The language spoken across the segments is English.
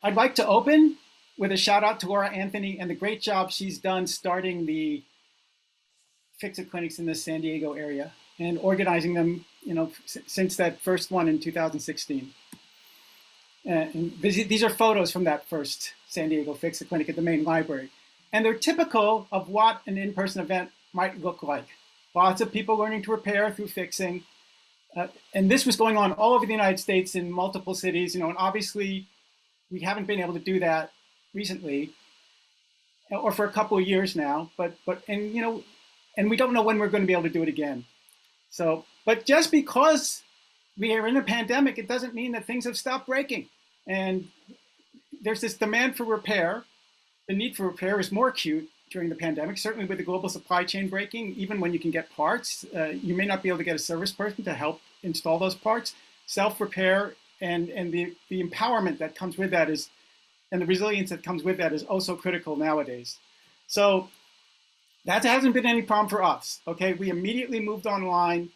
I'd like to open with a shout out to Laura Anthony and the great job she's done starting the Fixit clinics in the San Diego area and organizing them, since that first one in 2016. And these are photos from that first San Diego Fixit clinic at the main library. And they're typical of what an in-person event might look like. Lots of people learning to repair through fixing. And this was going on all over the United States in multiple cities, and obviously we haven't been able to do that recently or for a couple of years now, and we don't know when we're going to be able to do it again. So, but just because we are in a pandemic, it doesn't mean that things have stopped breaking. And there's this demand for repair. The need for repair is more acute during the pandemic, certainly with the global supply chain breaking. Even when you can get parts, you may not be able to get a service person to help install those parts. Self-repair and the empowerment that comes with that and the resilience that comes with that is also critical nowadays. So that hasn't been any problem for us, okay? We immediately moved online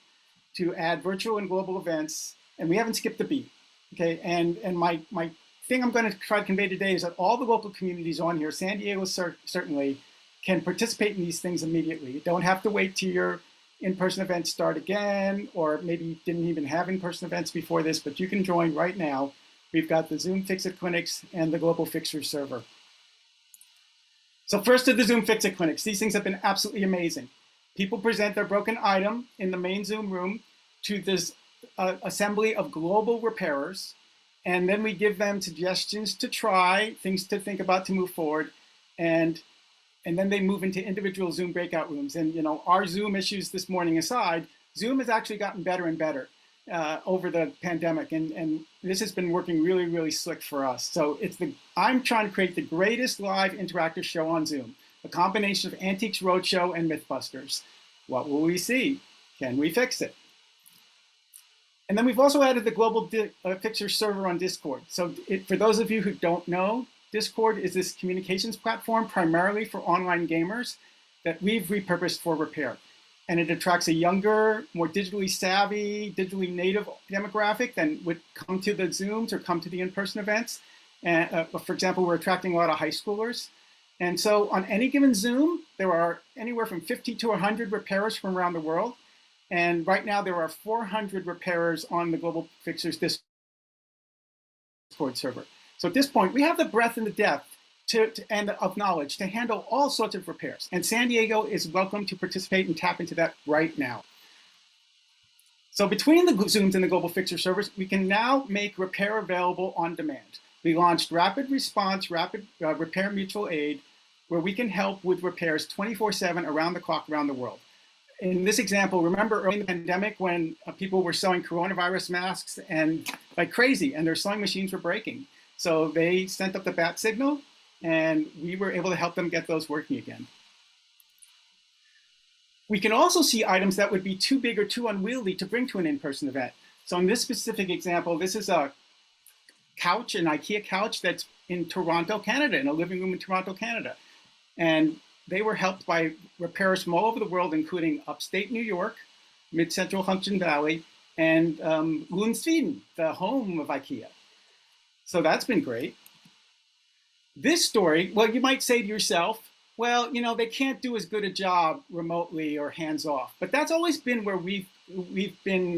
to add virtual and global events, and we haven't skipped a beat, okay? And my thing I'm going to try to convey today is that all the local communities on here, San Diego certainly, can participate in these things immediately. You don't have to wait till your in-person events start again, or maybe you didn't even have in-person events before this, but you can join right now. We've got the Zoom Fixit clinics and the Global Fixer server. So first to the Zoom Fixit clinics. These things have been absolutely amazing. People present their broken item in the main Zoom room to this assembly of global repairers, and then we give them suggestions to try, things to think about to move forward, and then they move into individual Zoom breakout rooms. And our Zoom issues this morning aside, Zoom has actually gotten better and better over the pandemic, and this has been working really, really slick for us. So I'm trying to create the greatest live interactive show on Zoom, a combination of Antiques Roadshow and Mythbusters. What will we see? Can we fix it? And then we've also added the Global Fixer server on Discord. So for those of you who don't know, Discord is this communications platform primarily for online gamers that we've repurposed for repair. And it attracts a younger, more digitally savvy, digitally native demographic than would come to the Zooms or come to the in-person events. And for example, we're attracting a lot of high schoolers. And so on any given Zoom, there are anywhere from 50 to 100 repairers from around the world. And right now there are 400 repairers on the Global Fixers Discord server. So at this point, we have the breadth and the depth and of knowledge to handle all sorts of repairs. And San Diego is welcome to participate and tap into that right now. So between the Zooms and the Global Fixer servers, we can now make repair available on demand. We launched Rapid Response, Rapid Repair Mutual Aid, where we can help with repairs 24/7 around the clock around the world. In this example, remember early in the pandemic when people were sewing coronavirus masks and like crazy, and their sewing machines were breaking. So they sent up the bat signal, and we were able to help them get those working again. We can also see items that would be too big or too unwieldy to bring to an in-person event. So in this specific example, this is a couch, an IKEA couch that's in Toronto, Canada, in a living room in Toronto, Canada. And they were helped by repairers from all over the world, including upstate New York, mid-central Hudson Valley, and Lund, Sweden, the home of IKEA. So that's been great. This story, well, you might say to yourself, well, they can't do as good a job remotely or hands-off. But that's always been where we've been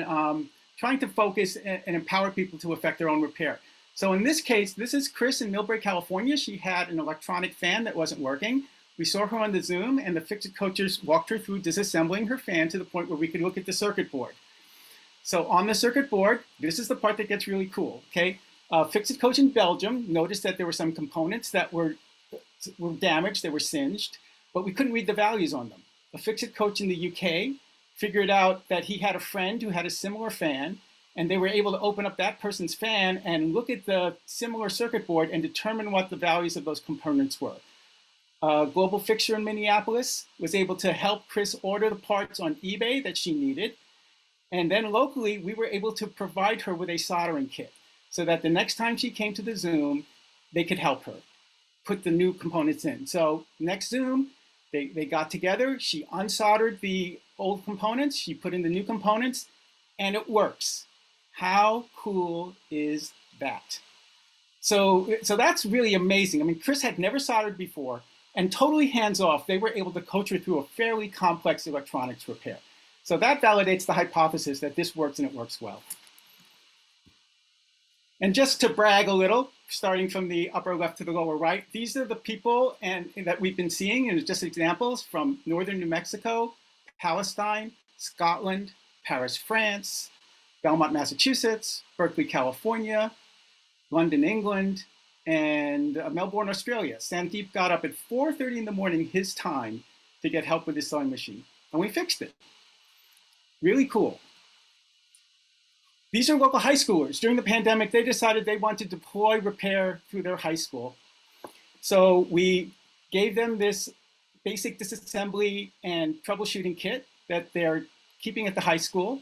trying to focus and empower people to effect their own repair. So in this case, this is Chris in Millbrae, California. She had an electronic fan that wasn't working. We saw her on the Zoom, and the Fixit coaches walked her through disassembling her fan to the point where we could look at the circuit board. So on the circuit board, this is the part that gets really cool, okay? Fixit coach in Belgium noticed that there were some components that were damaged, they were singed, but we couldn't read the values on them. A Fixit coach in the UK figured out that he had a friend who had a similar fan, and they were able to open up that person's fan and look at the similar circuit board and determine what the values of those components were. Global Fixer in Minneapolis was able to help Chris order the parts on eBay that she needed. And then locally, we were able to provide her with a soldering kit so that the next time she came to the Zoom, they could help her put the new components in. So next Zoom, they got together, she unsoldered the old components, she put in the new components, and it works. How cool is that? So that's really amazing. I mean, Chris had never soldered before, and totally hands off, they were able to coach her through a fairly complex electronics repair. So that validates the hypothesis that this works and it works well. And just to brag a little, starting from the upper left to the lower right, these are the people that we've been seeing, and just examples from northern New Mexico, Palestine, Scotland, Paris, France, Belmont, Massachusetts, Berkeley, California, London, England, and Melbourne, Australia. Sandeep got up at 4:30 in the morning his time to get help with his sewing machine, and we fixed it. Really cool. These are local high schoolers. During the pandemic, they decided they wanted to deploy repair through their high school. So we gave them this basic disassembly and troubleshooting kit that they're keeping at the high school,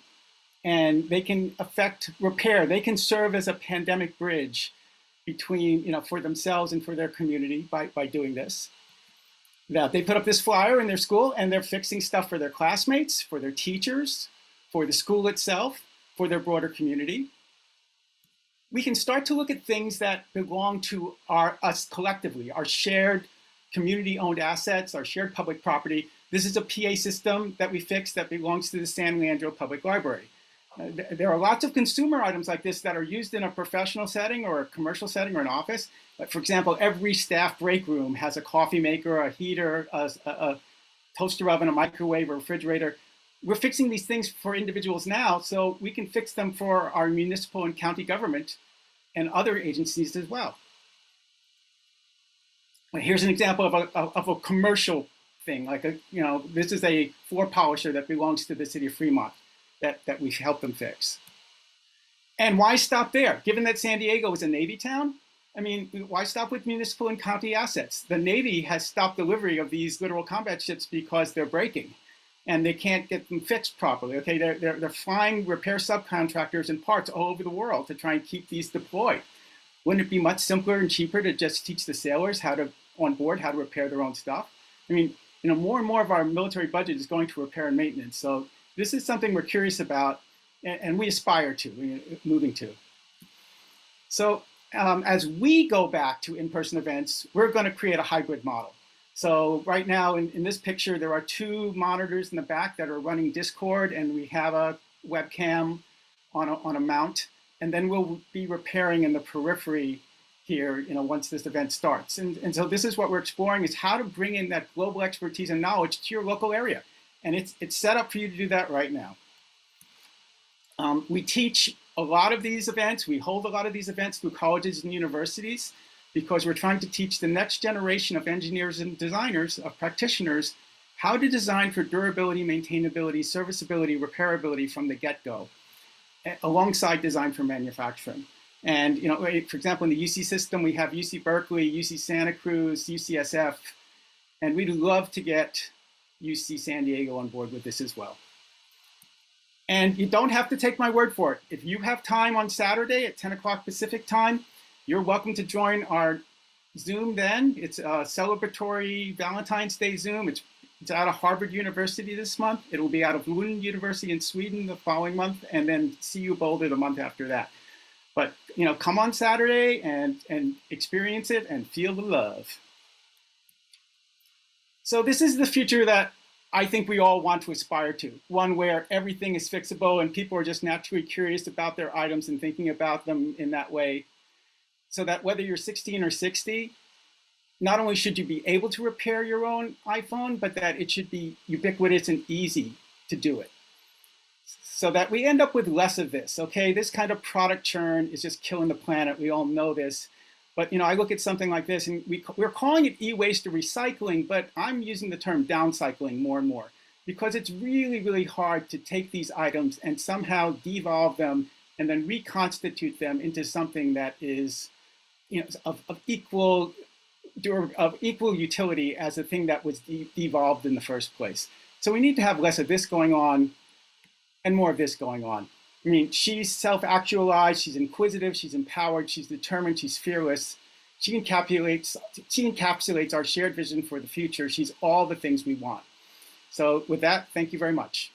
and they can affect repair. They can serve as a pandemic bridge between, for themselves and for their community by doing this. That they put up this flyer in their school, and they're fixing stuff for their classmates, for their teachers, for the school itself, for their broader community. We can start to look at things that belong to us collectively, our shared community-owned assets, our shared public property. This is a PA system that we fixed that belongs to the San Leandro Public Library. There are lots of consumer items like this that are used in a professional setting or a commercial setting or an office. But for example, every staff break room has a coffee maker, a heater, a toaster oven, a microwave, a refrigerator. We're fixing these things for individuals now, so we can fix them for our municipal and county government and other agencies as well. Here's an example of a commercial thing, like this is a floor polisher that belongs to the city of Fremont that we've helped them fix. And why stop there? Given that San Diego is a Navy town, I mean, why stop with municipal and county assets? The Navy has stopped delivery of these littoral combat ships because they're breaking and they can't get them fixed properly. Okay, they're flying repair subcontractors and parts all over the world to try and keep these deployed. Wouldn't it be much simpler and cheaper to just teach the sailors on board how to repair their own stuff? I mean, more and more of our military budget is going to repair and maintenance. So this is something we're curious about and we aspire to, moving to. So as we go back to in-person events, we're going to create a hybrid model. So right now in this picture, there are 2 monitors in the back that are running Discord, and we have a webcam on a mount. And then we'll be repairing in the periphery here, once this event starts. And so this is what we're exploring, is how to bring in that global expertise and knowledge to your local area. And it's set up for you to do that right now. We teach a lot of these events. We hold a lot of these events through colleges and universities because we're trying to teach the next generation of engineers and designers, of practitioners, how to design for durability, maintainability, serviceability, repairability from the get-go, alongside design for manufacturing. And for example, in the UC system, we have UC Berkeley, UC Santa Cruz, UCSF, and we'd love to get UC San Diego on board with this as well. And you don't have to take my word for it. If you have time on Saturday at 10 o'clock Pacific time, you're welcome to join our Zoom then. It's a celebratory Valentine's Day Zoom. It's out of Harvard University this month. It will be out of Lund University in Sweden the following month, and then CU Boulder the month after that. But come on Saturday and experience it and feel the love. So this is the future that I think we all want to aspire to, one where everything is fixable and people are just naturally curious about their items and thinking about them in that way. So that whether you're 16 or 60, not only should you be able to repair your own iPhone, but that it should be ubiquitous and easy to do it. So that we end up with less of this, okay? This kind of product churn is just killing the planet. We all know this. But I look at something like this, and we're calling it e-waste or recycling, but I'm using the term downcycling more and more because it's really, really hard to take these items and somehow devolve them and then reconstitute them into something that is of equal utility as a thing that was devolved in the first place. So we need to have less of this going on and more of this going on. I mean, she's self-actualized, she's inquisitive, she's empowered, she's determined, she's fearless. She encapsulates our shared vision for the future. She's all the things we want. So with that, thank you very much.